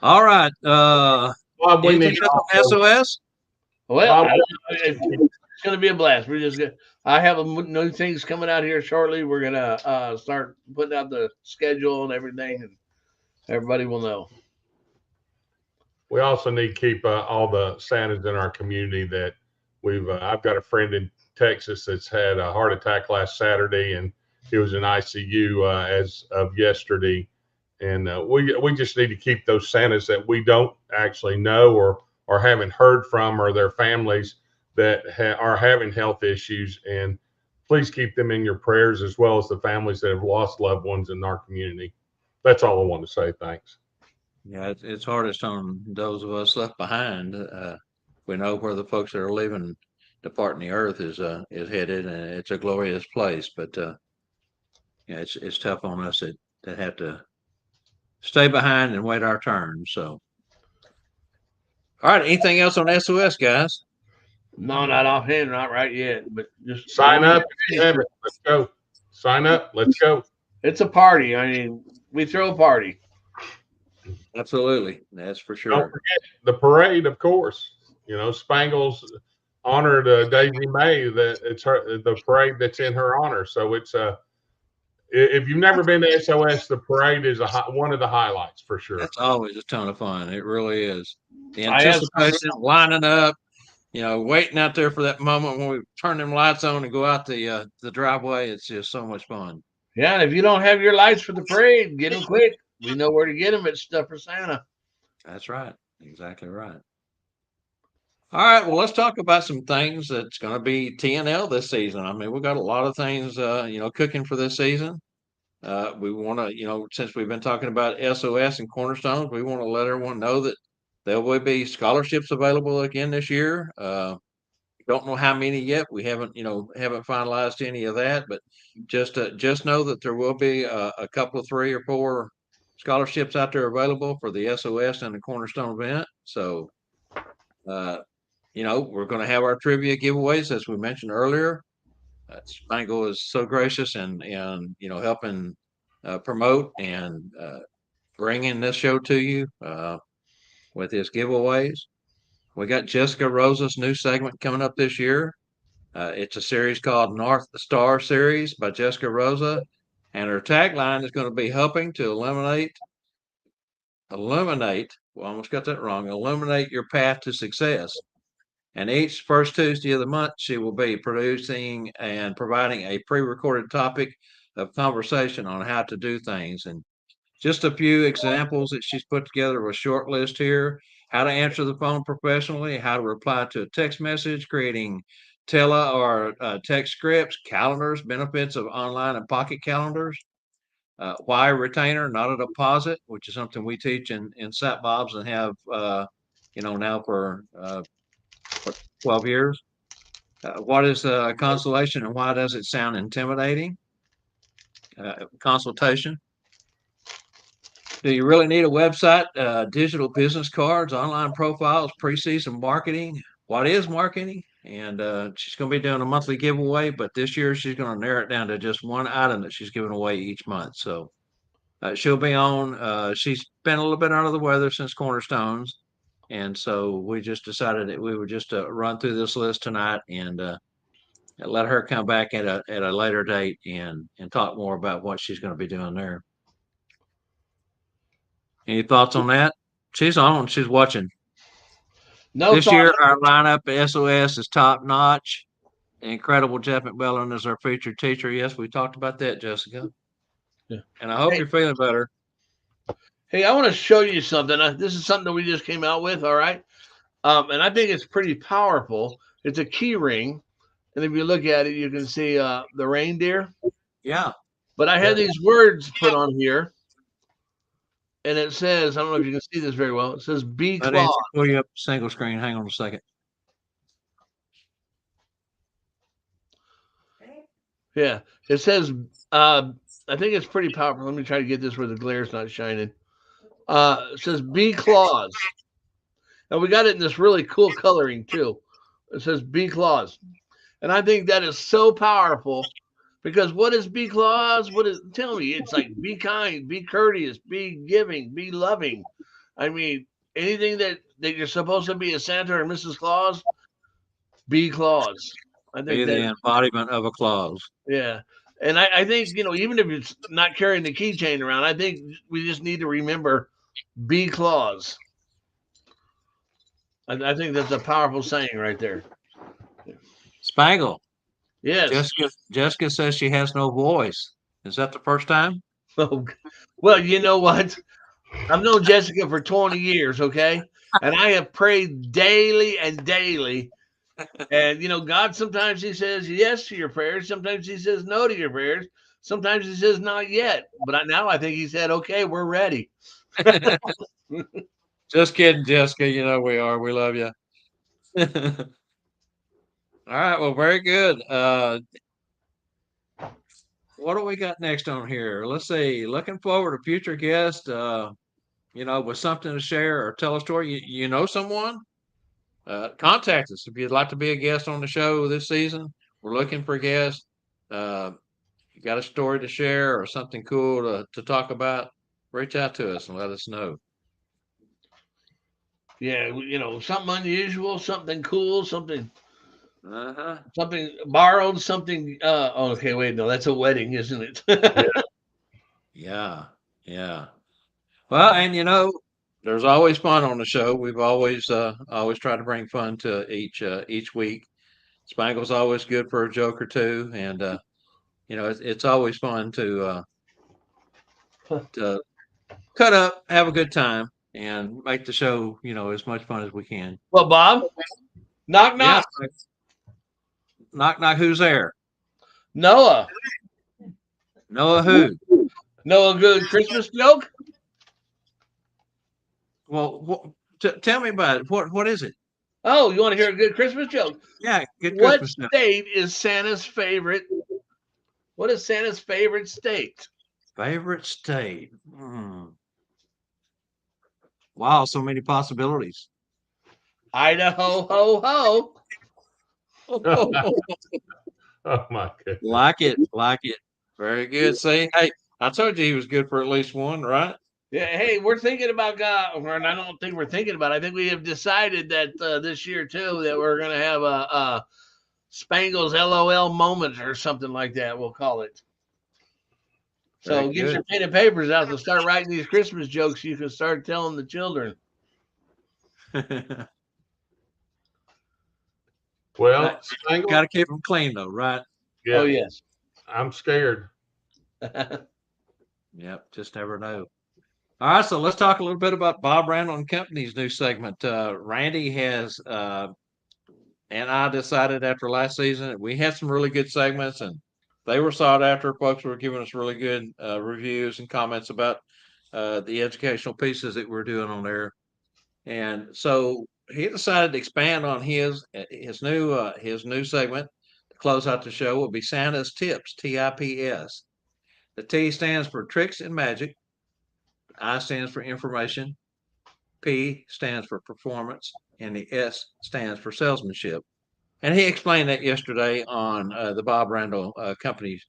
All right. Bob, we Anything need else on SOS? Well, Bob, it's going to be a blast. We're just gonna. I have new things coming out here shortly. We're gonna start putting out the schedule and everything, and everybody will know. we also need to keep all the Santas in our community that we've. I've got a friend in Texas that's had a heart attack last Saturday, and he was in ICU as of yesterday. And we just need to keep those Santas that we don't actually know or haven't heard from, or their families that are having health issues. And please keep them in your prayers, as well as the families that have lost loved ones in our community. That's all I want to say. Thanks. Yeah, it's hardest on those of us left behind. We know where the folks that are leaving, departing the earth is headed, and it's a glorious place. But yeah, it's tough on us that have to stay behind and wait our turn. So, all right. Anything else on SOS, guys? No, not offhand, not right yet. But just Sign up if you haven't. Let's go. Sign up. Let's go. It's a party. I mean, we throw a party. Absolutely, that's for Don't sure. forget the parade, of course. Spangles honored Daisy May. That it's the parade that's in her honor. So it's if you've never been to SOS, the parade is one of the highlights for sure. That's always a ton of fun. It really is. The I have anticipation, lining up, waiting out there for that moment when we turn them lights on and go out the driveway. It's just so much fun. Yeah, and if you don't have your lights for the parade, get them quick. We know where to get them at Stuff for Santa. That's right. Exactly right. All right. Well, let's talk about some things that's going to be TNL this season. I mean, we've got a lot of things, cooking for this season. We want to, since we've been talking about SOS and Cornerstones, we want to let everyone know that there will be scholarships available again this year. Don't know how many yet. We haven't finalized any of that, but just know that there will be a couple of 3 or 4 scholarships out there available for the SOS and the Cornerstone event. So, we're going to have our trivia giveaways, as we mentioned earlier. Spangle is so gracious and helping promote and bringing this show to you with his giveaways. We got Jessica Rosa's new segment coming up this year. It's a series called North Star Series by Jessica Rosa, and her tagline is going to be helping to illuminate. Well, I almost got that wrong. Illuminate your path to success. And each first Tuesday of the month, she will be producing and providing a pre-recorded topic of conversation on how to do things. And just a few examples that she's put together a short list here: how to answer the phone professionally, how to reply to a text message, creating tele or text scripts, calendars, benefits of online and pocket calendars, why a retainer, not a deposit, which is something we teach in Sat Bobs and have, now for 12 years. What is consolation and why does it sound intimidating? Consultation. Do you really need a website, digital business cards, online profiles, preseason marketing? What is marketing? And she's going to be doing a monthly giveaway, but this year she's going to narrow it down to just one item that she's giving away each month. So she'll be on. She's been a little bit under the weather since Cornerstones. And so we just decided that we would just run through this list tonight and let her come back at a later date and talk more about what she's going to be doing there. Any thoughts on that? She's on. She's watching. No This thought. year, our lineup at SOS is top notch. Incredible Jeff McBellin is our featured teacher. Yes, we talked about that, Jessica. Yeah. And I hope Hey. you're feeling better. Hey, I want to show you something. This is something that we just came out with. All right. And I think it's pretty powerful. It's a key ring. And if you look at it, you can see the reindeer. Yeah. But I had these words put on here. And it says, I don't know if you can see this very well. It says "Be Let Claude." Nancy pull you up single screen. Hang on a second. Yeah. It says, I think it's pretty powerful. Let me try to get this where the glare's not shining. It says "Be Claus." And we got it in this really cool coloring too. It says "Be Claus." And I think that is so powerful because what is "Be Claus"? What is, tell me, it's like be kind, be courteous, be giving, be loving. I mean, anything that you're supposed to be a Santa or Mrs. Claus, be Claus. I Be think the that, embodiment of a clause. yeah. And I think, even if it's not carrying the keychain around, I think we just need to remember be Claus. I think that's a powerful saying right there. Spangle. Yes. Jessica says she has no voice. Is that the first time? Oh, well, you know what? I've known Jessica for 20 years, okay? And I have prayed daily and daily. And, God, sometimes he says yes to your prayers. Sometimes he says no to your prayers. Sometimes he says not yet. But now I think he said, okay, we're ready. Just kidding, Jessica. You know we are. We love you. All right. Well, very good. What do we got next on here? Let's see. Looking forward to future guests. With something to share or tell a story. You know someone? Contact us if you'd like to be a guest on the show this season. We're looking for guests. You got a story to share or something cool to talk about? Reach out to us and let us know. Yeah, something unusual, something cool, something Uh-huh. something borrowed, something. Okay, wait, no, that's a wedding, isn't it? Yeah. Yeah. Well, and there's always fun on the show. We've always tried to bring fun to each week. Spangle's always good for a joke or two, and it's always fun to cut up, have a good time, and make the show as much fun as we can. Well, Bob, knock knock. Yes. Knock knock. Who's there? Noah. Noah who? Know a good Christmas joke? Well, tell me about it. What is it? Oh, you want to hear a good Christmas joke? Yeah, good What Christmas joke. state is Santa's favorite? What is Santa's favorite state? Favorite state? Wow, so many possibilities. Idaho, ho, ho. Oh my goodness. Like it. Very good. See, hey, I told you he was good for at least one, right? Yeah, hey, we're thinking about God, and I don't think we're thinking about it. I think we have decided that this year too that we're going to have a Spangle's LOL moment or something like that. We'll call it. So Very get good. your pen and papers out and start writing these Christmas jokes. You can start telling the children. Well, Spangle, Got to keep them clean though, right? yeah, Oh yes. I'm scared. Yep, just never know. All right, so let's talk a little bit about Bob Randall and Company's new segment. Randy has and I decided after last season we had some really good segments, and they were sought after. Folks were giving us really good reviews and comments about the educational pieces that we're doing on there, and so he decided to expand on his new segment. To close out the show will be Santa's Tips, TIPS. The T stands for tricks and magic. I stands for information. P stands for performance, and the S stands for salesmanship. And he explained that yesterday on the Bob Randall Company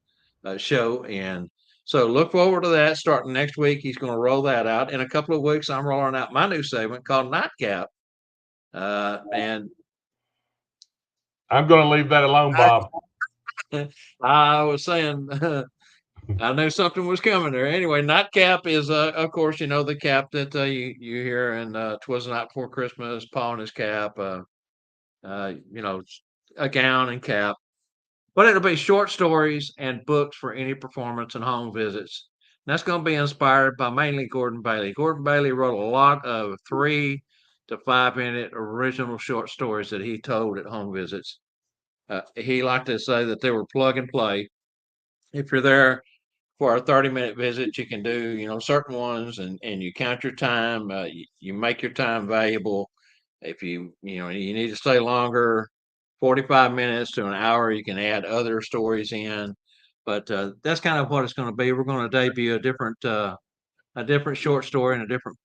show. And so look forward to that starting next week. He's going to roll that out. In a couple of weeks, I'm rolling out my new segment called Nightcap. And I'm going to leave that alone, Bob. I was saying I knew something was coming there. Anyway, nightcap is, of course, the cap that you hear in "'Twas the Night Before Christmas," Paul and his cap. You know, a gown and cap. But it'll be short stories and books for any performance and home visits. And that's going to be inspired by mainly Gordon Bailey. Gordon Bailey wrote a lot of 3 to 5 minute original short stories that he told at home visits. He liked to say that they were plug and play. If you're there for a 30-minute visit, you can do, certain ones and you count your time. You make your time valuable. If you need to stay longer, 45 minutes to an hour, you can add other stories in. But that's kind of what it's going to be. We're going to debut a different short story and a different,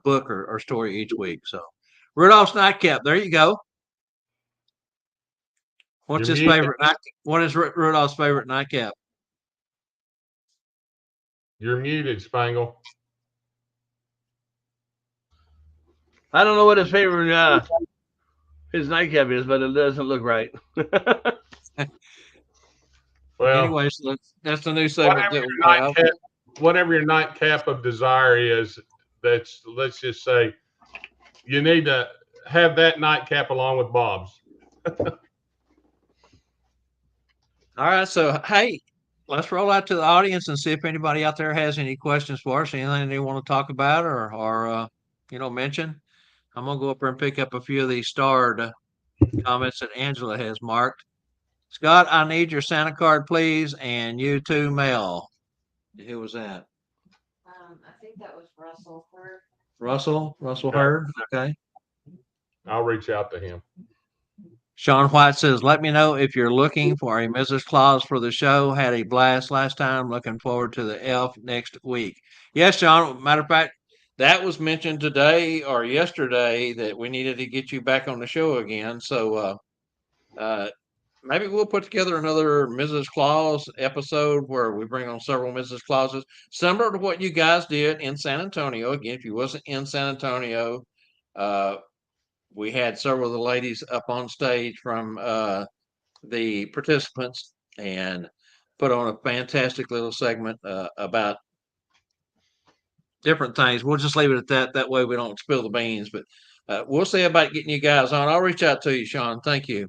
book or story each week. So Rudolph's Nightcap, there you go. What's You're his muted. favorite night? What is Rudolph's favorite nightcap? You're muted, Spangle. I don't know what his favorite his nightcap is, but it doesn't look right. Well, Anyways, that's the new segment that we have. Whatever your nightcap of desire is, let's just say you need to have that nightcap along with Bob's. All right, so hey, let's roll out to the audience and see if anybody out there has any questions for us, anything they want to talk about or mention. I'm gonna go up there and pick up a few of these starred comments that Angela has marked. Scott, I need your Santa card, please, and you too, Mel. Who was that? I think that was Russell Hurd. Russell Hurd. Okay. I'll reach out to him. Sean White says, let me know if you're looking for a Mrs. Claus for the show. Had a blast last time. Looking forward to the elf next week. Yes, Sean. Matter of fact, that was mentioned today or yesterday that we needed to get you back on the show again. So maybe we'll put together another Mrs. Claus episode where we bring on several Mrs. Clauses, similar to what you guys did in San Antonio. Again, if you wasn't in San Antonio, we had several of the ladies up on stage from the participants and put on a fantastic little segment about different things. We'll just leave it at that. That way we don't spill the beans, but we'll see about getting you guys on. I'll reach out to you, Sean. Thank you.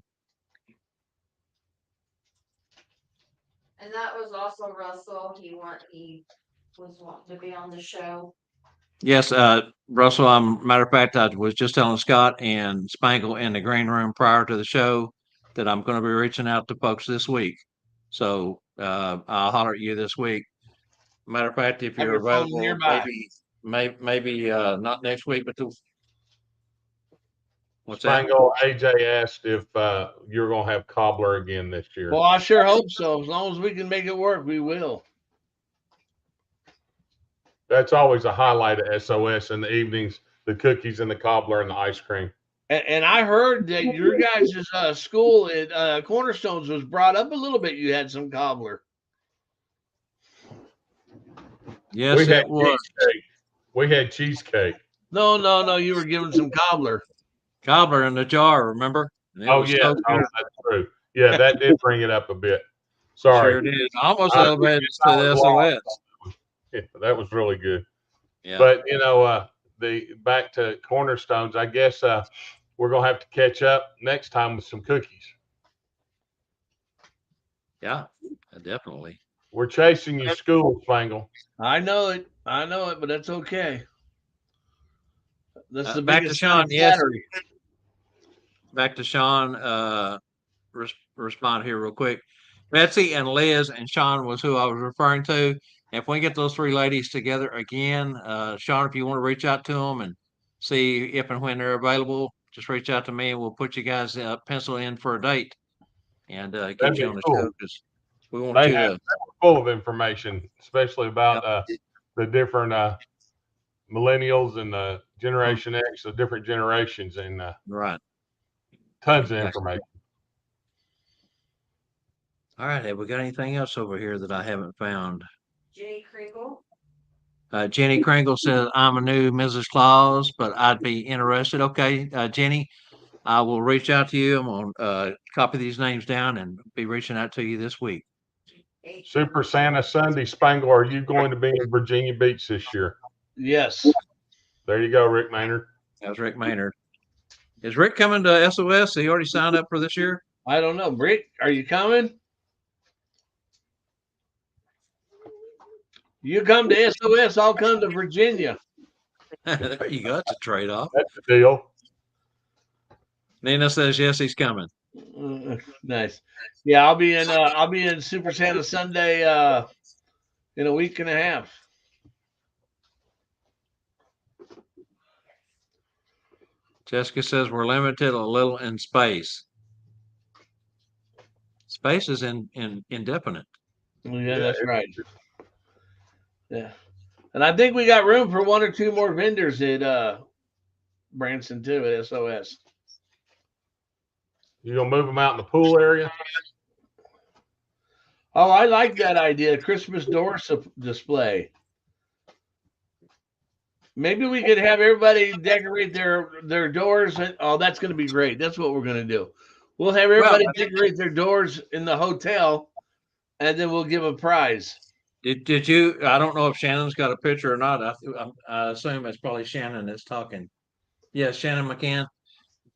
And that was also Russell. He was wanting to be on the show. Yes, Russell, matter of fact, I was just telling Scott and Spangle in the green room prior to the show that I'm going to be reaching out to folks this week. So I'll holler at you this week. Matter of fact, if you're available, maybe not next week, but what's Spangle, that? AJ asked if you're going to have cobbler again this year. Well, I sure hope so. As long as we can make it work, we will. That's always a highlight of SOS in the evenings, the cookies and the cobbler and the ice cream. And I heard that your guys' school at Cornerstones was brought up a little bit. You had some cobbler. Yes, it was. Cheesecake. We had cheesecake. No. You were giving some cobbler. Cobbler in the jar, remember? Oh, yeah. So that's true. Yeah, that did bring it up a bit. Sorry. Sure did. Almost elevated to the SOS. Yeah, that was really good. Yeah. But, the back to Cornerstones, I guess we're going to have to catch up next time with some cookies. Yeah, definitely. We're chasing you school, Spangle. I know it, but that's okay. That's the back biggest to Sean. Yes. battery. Back to Sean. Respond here real quick. Betsy and Liz and Sean was who I was referring to. If we get those three ladies together again, Sean, if you want to reach out to them and see if and when they're available, just reach out to me and we'll put you guys pencil in for a date and get you on the show because we want you to. Full of information, especially about the different millennials and Generation X, the different generations, and right, tons of information. All right, have we got anything else over here that I haven't found? Jenny Kringle. Jenny Kringle says, I'm a new Mrs. Claus, but I'd be interested. Okay, Jenny, I will reach out to you. I'm going to copy these names down and be reaching out to you this week. Super Santa Sunday. Spangle, are you going to be in Virginia Beach this year? Yes. There you go, Rick Maynard. That's Rick Maynard. Is Rick coming to SOS? He already signed up for this year? I don't know. Rick, are you coming? You come to SOS, I'll come to Virginia. There you go. That's a trade-off. That's the deal. Nina says yes, he's coming. Nice. Yeah, I'll be in Super Santa Sunday in a week and a half. Jessica says we're limited a little in space. Space is indefinite. Yeah, that's right. Yeah. And I think we got room for one or two more vendors at Branson too at SOS. You gonna move them out in the pool area? Oh, I like that idea. Christmas door display. Maybe we could have everybody decorate their doors. Oh, that's going to be great. That's what we're going to do. We'll have everybody decorate their doors in the hotel, and then we'll give a prize. Did you? I don't know if Shannon's got a picture or not. I assume it's probably Shannon that's talking. Yeah, Shannon McCann.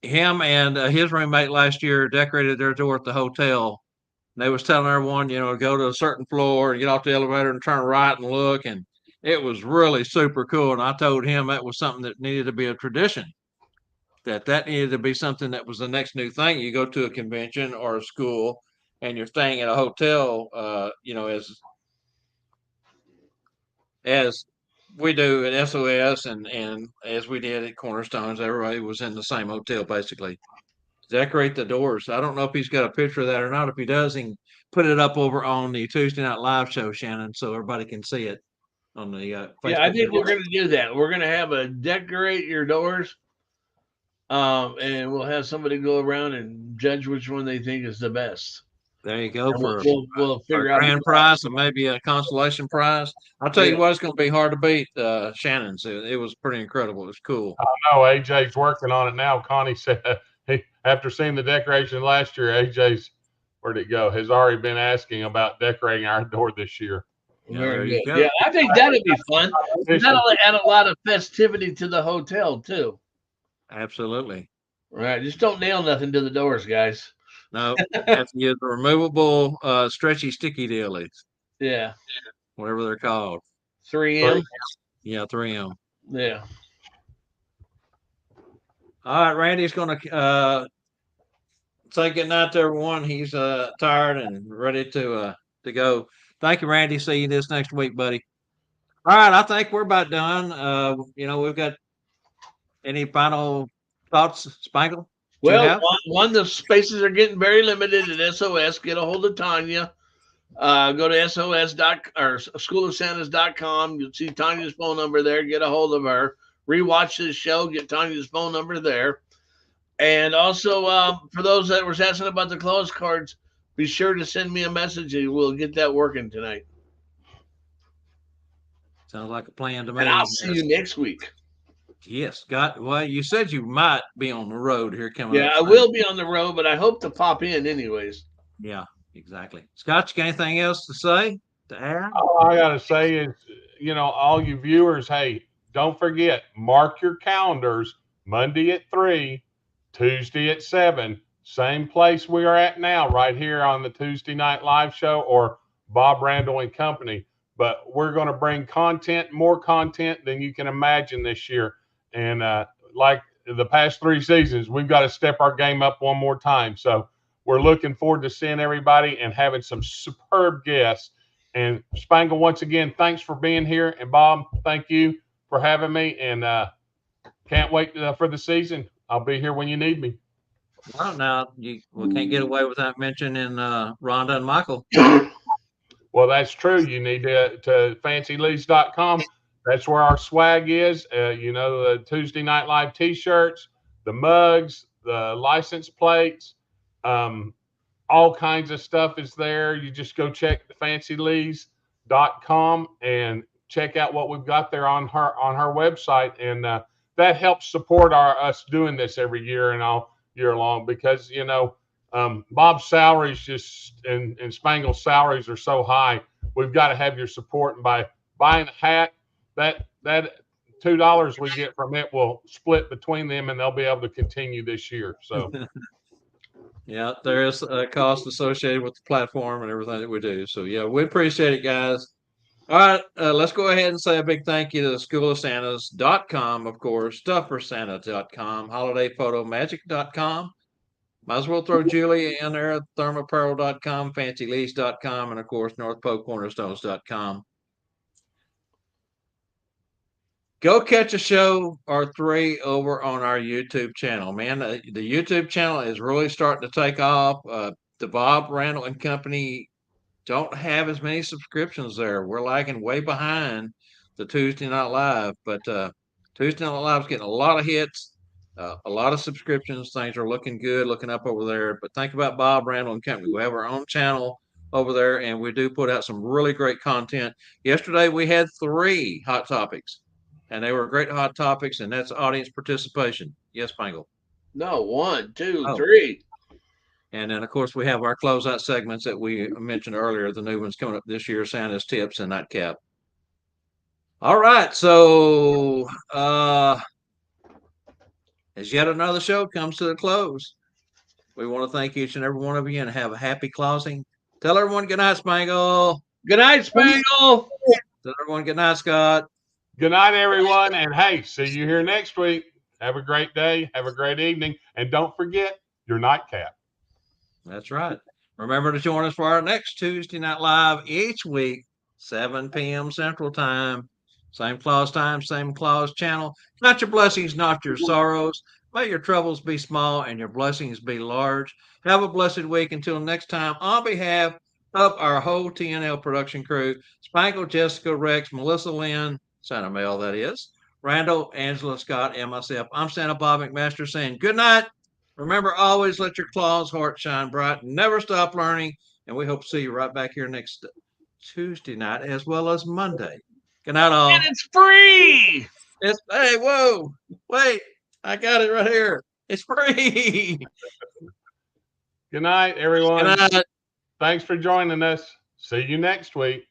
Him and his roommate last year decorated their door at the hotel. They was telling everyone, go to a certain floor and get off the elevator and turn right and look. And it was really super cool. And I told him that was something that needed to be a tradition, that needed to be something that was the next new thing. You go to a convention or a school and you're staying at a hotel, as we do at SOS and as we did at Cornerstones, everybody was in the same hotel basically. Decorate the doors. I don't know if he's got a picture of that or not. If he does, he can put it up over on the Tuesday Night Live show, Shannon, so everybody can see it on the Facebook. Yeah, I think we're going to do that. We're going to have a decorate your doors, and we'll have somebody go around and judge which one they think is the best. There you go. We'll figure out a grand prize and maybe a consolation prize. I'll tell you what, it's going to be hard to beat Shannon's. It was pretty incredible. It was cool. I know AJ's working on it now. Connie said after seeing the decoration last year, AJ's, where'd it go? Has already been asking about decorating our door this year. Very good. Yeah, I think that'd be fun. That'll add a lot of festivity to the hotel too. Absolutely. Right. Just don't nail nothing to the doors, guys. No, have to use the removable, stretchy, sticky dealies. Yeah. Whatever they're called. 3M. Yeah, 3M. Yeah. All right, Randy's going to say good night to everyone. He's tired and ready to go. Thank you, Randy. See you this next week, buddy. All right, I think we're about done. We've got any final thoughts, Spangle? Well, one, the spaces are getting very limited at SOS. Get a hold of Tanya. Go to schoolofsantas.com. You'll see Tanya's phone number there. Get a hold of her. Rewatch this show. Get Tanya's phone number there. And also, for those that were asking about the close cards, be sure to send me a message and we'll get that working tonight. Sounds like a plan to me. And I'll see you next week. Yes, Scott. Well, you said you might be on the road here coming up. Yeah, I will be on the road, but I hope to pop in anyways. Yeah, exactly. Scott, you got anything else to say, to add? All I got to say is, all you viewers, hey, don't forget, mark your calendars. Monday at 3, Tuesday at 7. Same place we are at now, right here on the Tuesday Night Live show or Bob Randall and Company. But we're going to bring more content than you can imagine this year. And like the past 3 seasons, we've got to step our game up one more time. So we're looking forward to seeing everybody and having some superb guests. And Spangle, once again, thanks for being here. And Bob, thank you for having me. And can't wait for the season. I'll be here when you need me. Well, now we can't get away without mentioning Rhonda and Michael. Well, that's true. You need to fancylees.com. That's where our swag is. The Tuesday Night Live T-shirts, the mugs, the license plates, all kinds of stuff is there. You just go check fancylees.com and check out what we've got there on her website, and that helps support us doing this every year and all year long because Bob's salaries and Spangle's salaries are so high. We've got to have your support, and by buying a hat, that $2 we get from it will split between them, and they'll be able to continue this year. So. Yeah, there is a cost associated with the platform and everything that we do. So yeah, we appreciate it, guys. All right, let's go ahead and say a big thank you to schoolofsantas.com, of course, stufforsanta.com, holidayphotomagic.com. Might as well throw Julie in there at thermapparel.com, fancylease.com, and of course, northpokecornerstones.com. Go catch a show or three over on our YouTube channel, man. The YouTube channel is really starting to take off. The Bob Randall and Company don't have as many subscriptions there. We're lagging way behind the Tuesday Night Live, but Tuesday Night Live is getting a lot of hits, a lot of subscriptions. Things are looking good, looking up over there. But think about Bob Randall and Company. We have our own channel over there, and we do put out some really great content. Yesterday, we had 3 hot topics, and they were great hot topics, and that's audience participation. Yes, Spangle. No, 1, 2, Oh. 3. And then, of course, we have our closeout segments that we mentioned earlier. The new ones coming up this year, Santa's Tips and Nightcap. All right. So as yet another show comes to the close, we want to thank each and every one of you and have a happy closing. Tell everyone good night, Spangle. Good night, Spangle. Tell everyone good night, Scott. Good night, everyone. And hey, see you here next week. Have a great day. Have a great evening. And don't forget your nightcap. That's right. Remember to join us for our next Tuesday Night Live each week, 7 p.m. Central Time. Same clause time, same clause channel. Not your blessings, not your sorrows. May your troubles be small and your blessings be large. Have a blessed week. Until next time, on behalf of our whole TNL production crew, Spangle, Jessica, Rex, Melissa Lynn, Santa Mel, that is, Randall, Angela, Scott, and myself, I'm Santa Bob McMaster saying good night. Remember, always let your claws heart shine bright. Never stop learning. And we hope to see you right back here next Tuesday night as well as Monday. Good night, all. And it's free. Hey, whoa. Wait. I got it right here. It's free. Good night, everyone. Good night. Thanks for joining us. See you next week.